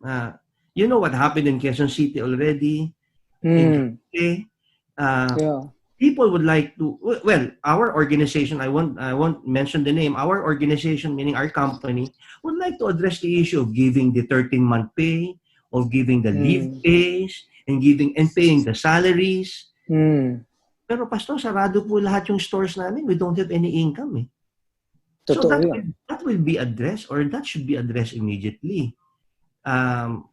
You know what happened in Quezon City already? People would like to, well, our organization, I won't mention the name, our organization, meaning our company, would like to address the issue of giving the 13-month pay, of giving the leave pays, and paying the salaries. Pero Pastor, sarado po lahat yung stores namin. We don't have any income eh. So that will be addressed, or that should be addressed immediately. I'm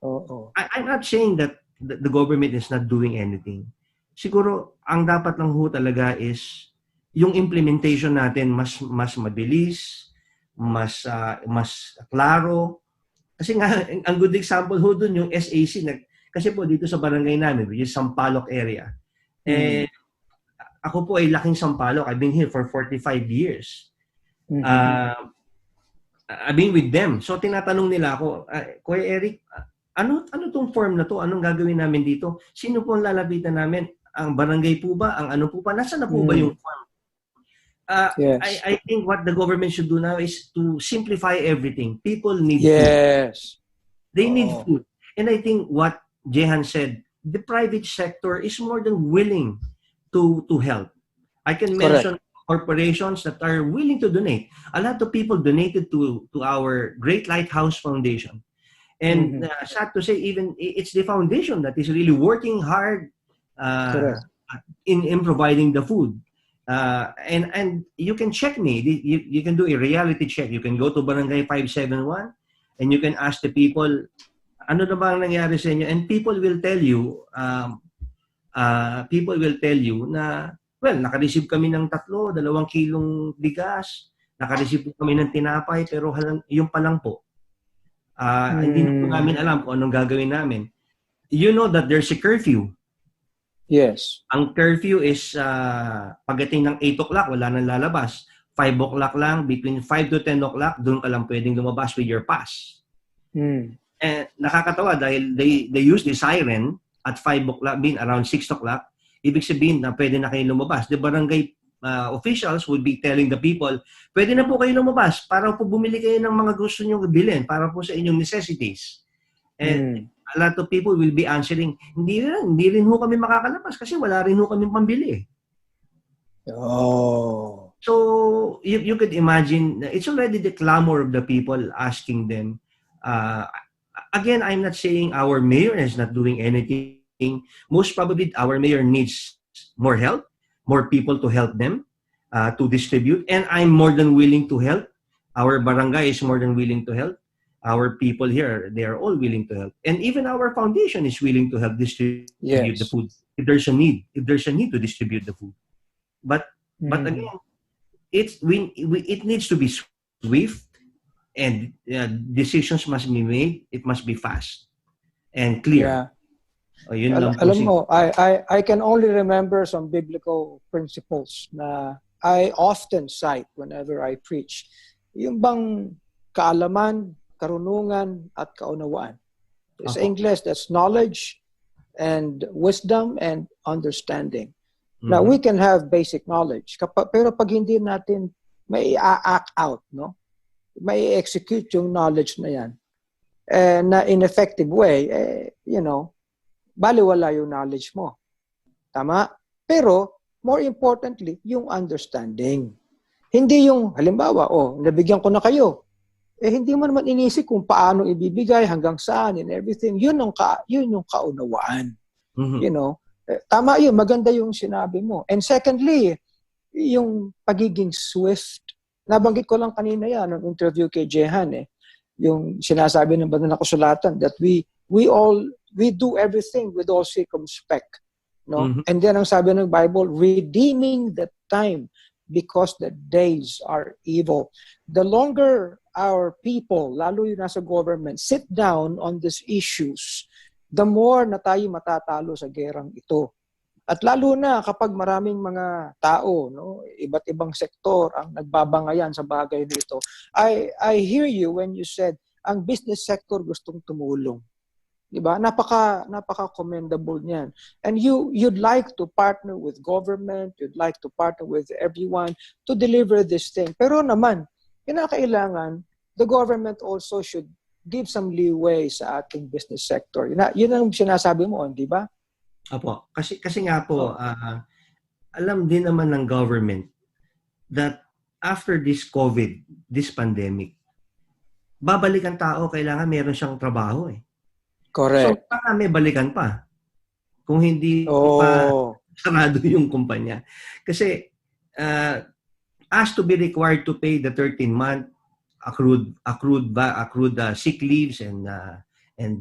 not saying that the government is not doing anything. Siguro, ang dapat lang ho talaga is yung implementation natin mas mabilis, mas klaro. Kasi nga, ang good example ho dun yung SAC. Kasi po dito sa barangay namin, which is Sampaloc area. Eh, ako po ay laking Sampaloc. I've been here for 45 years. I've been with them. So, tinatanong nila ako, Kuya Eric, ano tong form na to? Anong gagawin namin dito? Sino po ang lalapitan namin? Ang barangay po ba? Ang ano po pa? Nasaan na po ba yung form? I think what the government should do now is to simplify everything. People need food. They need food. And I think what Jehan said, the private sector is more than willing to help. I can mention corporations that are willing to donate. A lot of people donated to our Great Lighthouse Foundation. And sad to say, even it's the foundation that is really working hard in providing the food. And you can check me. You can do a reality check. You can go to Barangay 571 and you can ask the people, ano na ba ang nangyari sa inyo? And people will tell you na, well, naka-receive kami ng 2 kilong bigas, naka-receive kami ng tinapay, pero yung pa lang po. Hindi na po namin alam kung anong gagawin namin. You know that there's a curfew. Yes. Ang curfew is pagdating ng 8 o'clock, wala nang lalabas. 5 o'clock lang, between 5 to 10 o'clock, doon ka lang pwedeng lumabas with your pass. And nakakatawa dahil they use the siren at 5 o'clock, around 6 o'clock. Ibig sabihin na pwede na kayo lumabas. The barangay officials would be telling the people, pwede na po kayo lumabas para po bumili kayo ng mga gusto nyo bilhin para po sa inyong necessities. And a lot of people will be answering, hindi rin ho kami makakalabas kasi wala rin ho kami pambili. Oh. So, you could imagine, it's already the clamor of the people asking them. Again, I'm not saying our mayor is not doing anything. Most probably, our mayor needs more help, more people to help them to distribute. And I'm more than willing to help. Our barangay is more than willing to help. Our people here, they are all willing to help. And even our foundation is willing to help distribute the food if there's a need to distribute the food. But again, it needs to be swift, and decisions must be made. It must be fast and clear. Yeah. Alam mo, I can only remember some biblical principles na I often cite whenever I preach. Yung bang kaalaman, karunungan, at kaunawaan. Sa English, that's knowledge and wisdom and understanding. Now, we can have basic knowledge, pero pag hindi natin may act out, no? May execute yung knowledge na yan na in effective way, baliwala yung knowledge mo. Tama? Pero, more importantly, yung understanding. Hindi yung, halimbawa, nabigyan ko na kayo. Hindi mo naman inisip kung paano ibibigay, hanggang saan, and everything. Yun yung kaunawaan. Tama yun, maganda yung sinabi mo. And secondly, yung pagiging swift. Nabanggit ko lang kanina yan, ng interview kay Jehan, yung sinasabi ng banal na kasulatan that we do everything with all circumspect. No? And then ang sabi ng Bible, redeeming the time because the days are evil. The longer our people, lalo yung nasa government, sit down on these issues, the more na tayo matatalo sa gerang ito. At lalo na kapag maraming mga tao, no, iba't ibang sektor ang nagbabangayan sa bagay nito. I hear you when you said ang business sector gustong tumulong. 'Di ba? Napaka commendable niyan. And you'd like to partner with government, you'd like to partner with everyone to deliver this thing. Pero naman, kinakailangan the government also should give some leeway sa ating business sector. Yun ang sinasabi mo, di ba? Opo. Kasi nga po, alam din naman ng government that after this COVID, this pandemic, babalik ang tao, kailangan meron siyang trabaho . Correct. So, baka may balikan pa. Kung hindi pa sarado yung kumpanya. Kasi, asked to be required to pay the 13-month accrued sick leaves and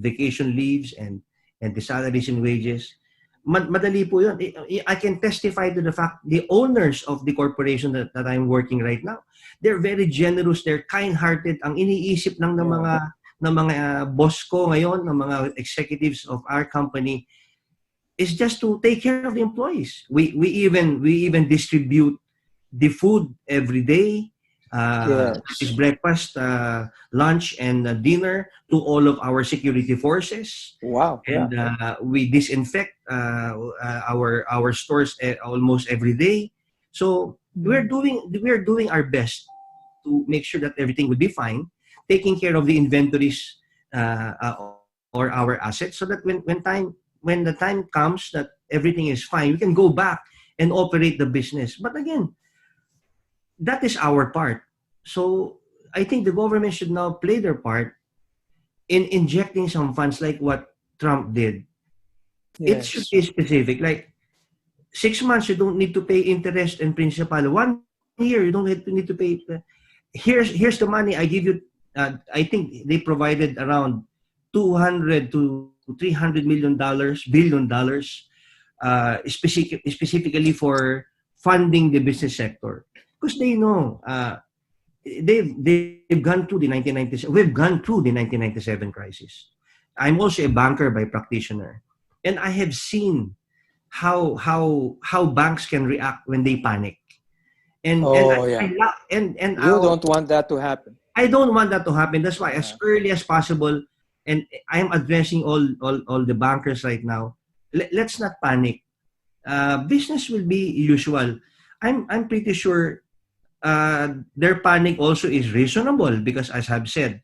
vacation leaves and the salaries and wages. Madali po yun. I can testify to the fact the owners of the corporation that I'm working right now, they're very generous, they're kind-hearted. Ang iniisip lang ng mga boss ko ngayon, ng mga executives of our company is just to take care of the employees. We even distribute the food every day. Is breakfast, lunch, and dinner to all of our security forces. Wow! And we disinfect our stores almost every day. So we're doing our best to make sure that everything will be fine, taking care of the inventories or our assets, so that when the time comes that everything is fine, we can go back and operate the business. But again, that is our part. So I think the government should now play their part in injecting some funds like what Trump did. Yes. It should be specific. Like 6 months, you don't need to pay interest and principal. 1 year, you don't need to pay. Here's the money I give you. I think they provided around $200 to $300 billion, specifically for funding the business sector, because they know they've gone through the 1997. We've gone through the 1997 crisis. I'm also a banker by practitioner, and I have seen how banks can react when they panic. And you don't want that to happen. I don't want that to happen. That's why as early as possible, and I am addressing all the bankers right now. Let's not panic. Business will be usual. I'm pretty sure their panic also is reasonable because, as I've said,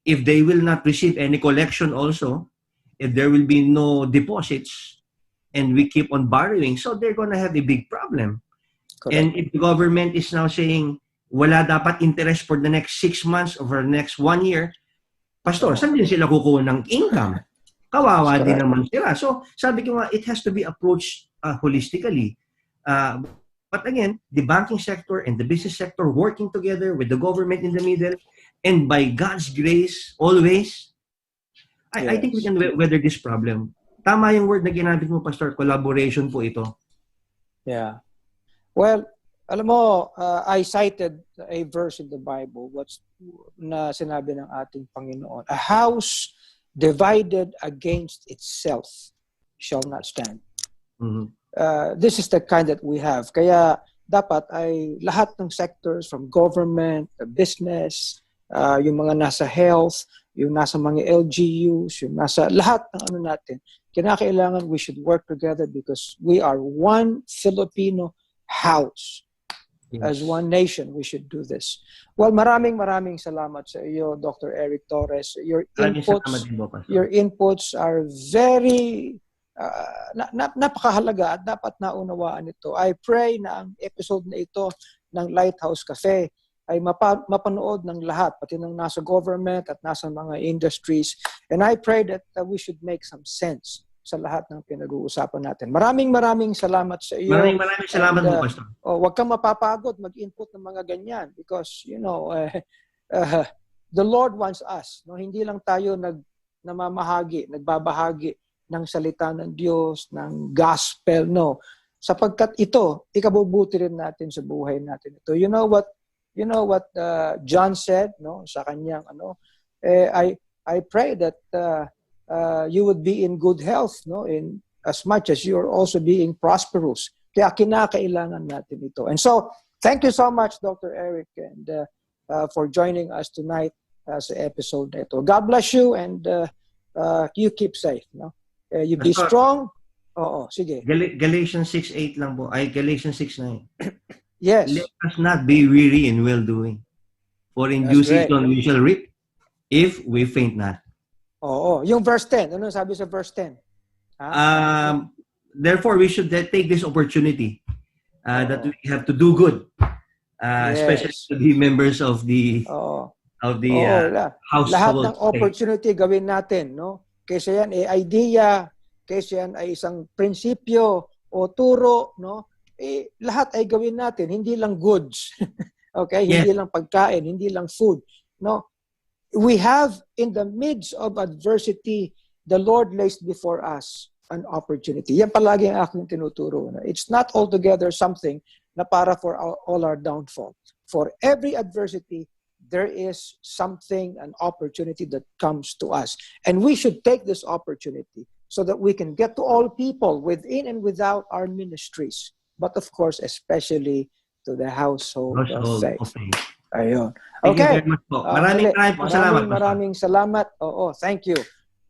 if they will not receive any collection also, if there will be no deposits, and we keep on borrowing, so they're gonna have a big problem. Correct. And if the government is now saying wala dapat interest for the next 6 months or for the next 1 year, Pastor, saan din sila kukuha ng income? Kawawa din naman sila. So, sabi ko nga, it has to be approached holistically. But again, the banking sector and the business sector working together with the government in the middle, and by God's grace, always, I think we can weather this problem. Tama yung word na ginamit mo, Pastor, collaboration po ito. Yeah. Well, alam mo, I cited a verse in the Bible na sinabi ng ating Panginoon, a house divided against itself shall not stand. Mm-hmm. This is the kind that we have. Kaya dapat ay lahat ng sectors, from government, business, yung mga nasa health, yung nasa mga LGUs, yung nasa lahat ng ano natin, kinakailangan we should work together because we are one Filipino house. Yes. As one nation, we should do this. Well, maraming salamat sa iyo, Dr. Eric Torres. Your inputs are very napakahalaga at dapat naunawaan ito. I pray na ang episode na ito ng Lighthouse Cafe ay mapanood ng lahat, pati ng nasa government at nasa mga industries. And I pray that we should make some sense sa lahat ng pinag-uusapan natin. Maraming salamat sa iyo. Maraming salamat po, Pastor. Huwag kang mapapagod mag-input ng mga ganyan because, the Lord wants us. No? Hindi lang tayo nagbabahagi ng salita ng Diyos, ng gospel, no. Sapagkat ito, ikabubuti rin natin sa buhay natin ito. You know what John said, no, sa kanyang I pray that you would be in good health, no, in as much as you are also being prosperous. Kaya kinakailangan natin ito. And so, thank you so much, Dr. Eric, and for joining us tonight sa episode na ito. God bless you, and you keep safe, no. You be strong. Oo, sige. Galatians 6:8 lang po. Ay, Galatians 6:9. Yes. Let us not be weary in well-doing. For in due season we shall reap if we faint not. Oo. Yung verse 10. Ano sabi sa verse 10? Therefore, we should take this opportunity that we have to do good. Especially to be members of the household. Lahat ng opportunity gawin natin, no? Kaysa yan idea, kaysa yan ay isang prinsipyo o turo, no? Lahat ay gawin natin, hindi lang goods. Okay? Yeah. Hindi lang pagkain, hindi lang food, no? We have, in the midst of adversity, the Lord lays before us an opportunity. Yan palagi ang aking tinuturo. No? It's not altogether something na para for all our downfall. For every adversity, there is something, an opportunity that comes to us. And we should take this opportunity so that we can get to all people within and without our ministries. But of course, especially to the household of faith. Ayun. Okay. Maraming salamat. Oo, thank you.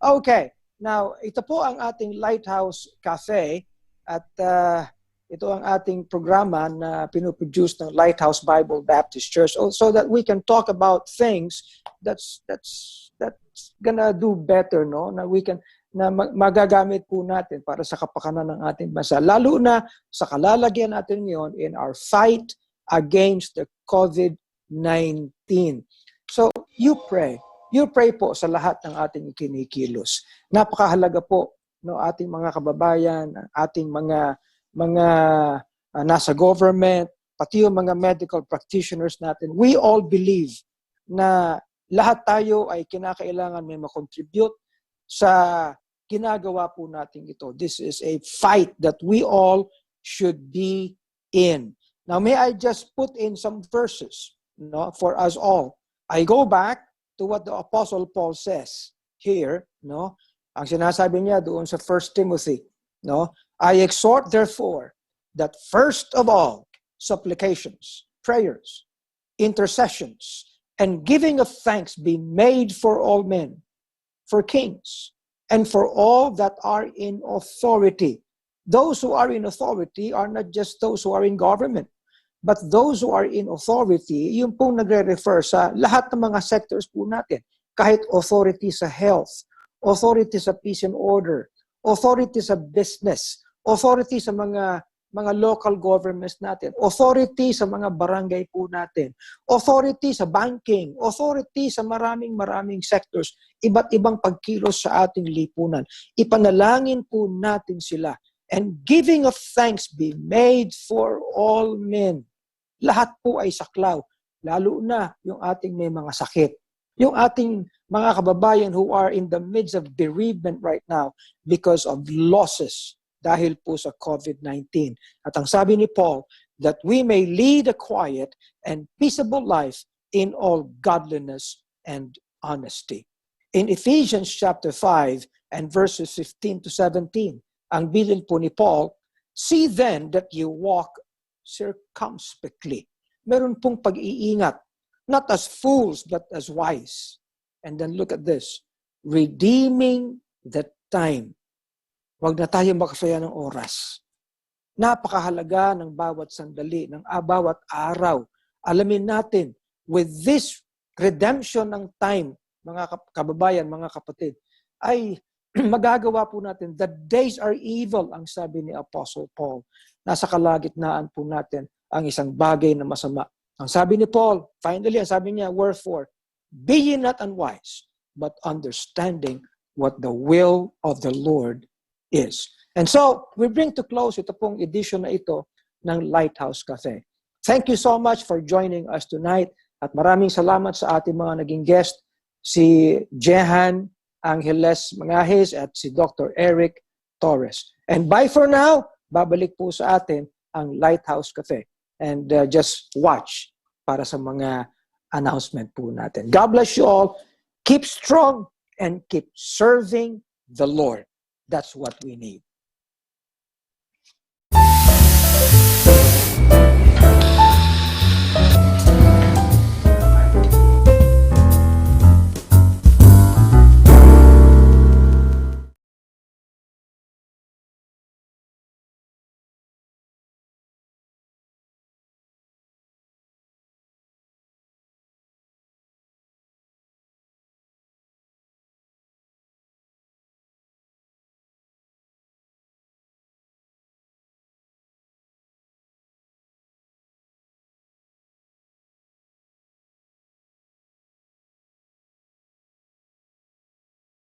Okay. Now, ito po ang ating Lighthouse Cafe at ito ang ating programa na pinoproduce ng Lighthouse Bible Baptist Church so that we can talk about things that's gonna do better, no? Na we can magagamit po natin para sa kapakanan ng ating bansa. Lalo na sa kalalagyan natin ngayon in our fight against the COVID-19. So, you pray. You pray po sa lahat ng ating kinikilos. Napakahalaga po no ating mga kababayan, ating mga nasa government, pati yung mga medical practitioners natin. We all believe na Lahat tayo ay kinakailangan may makontribute sa ginagawa po natin ito. This is a fight that we all should be in. Now, may I just put in some verses, no, for us all. I go back to what the Apostle Paul says here, no? Ang sinasabi niya doon sa 1 Timothy, no? I exhort therefore that first of all, supplications, prayers, intercessions, and giving of thanks be made for all men, for kings, and for all that are in authority. Those who are in authority are not just those who are in government, but those who are in authority, yung pong nagre-refer sa lahat ng mga sectors po natin. Kahit authority sa health, authority sa peace and order, authority sa business, authority sa mga local governments natin, authority sa mga barangay po natin, authority sa banking, authority sa maraming sectors, iba't ibang pagkilos sa ating lipunan. Ipanalangin po natin sila. And giving of thanks be made for all men. Lahat po ay saklaw, lalo na yung ating may mga sakit. Yung ating mga kababayan who are in the midst of bereavement right now because of losses dahil po sa COVID-19. At ang sabi ni Paul, that we may lead a quiet and peaceable life in all godliness and honesty. In Ephesians chapter 5 and verses 15 to 17, ang bilin po ni Paul, see then that you walk circumspectly. Meron pong pag-iingat, not as fools but as wise. And then look at this, redeeming the time. Huwag na tayo makasaya ng oras. Napakahalaga ng bawat sandali, ng bawat araw. Alamin natin, with this redemption ng time, mga kababayan, mga kapatid, ay magagawa po natin. The days are evil, ang sabi ni Apostle Paul. Nasa kalagitnaan po natin ang isang bagay na masama. Ang sabi ni Paul, finally, ang sabi niya, wherefore, be ye not unwise, but understanding what the will of the Lord is. And so, we bring to close ito pong edition na ito ng Lighthouse Cafe. Thank you so much for joining us tonight at maraming salamat sa ating mga naging guest, si Jehan Angeles Mangahes at si Dr. Eric Torres. And bye for now, babalik po sa atin ang Lighthouse Cafe. And just watch para sa mga announcement po natin. God bless you all. Keep strong and keep serving the Lord. That's what we need.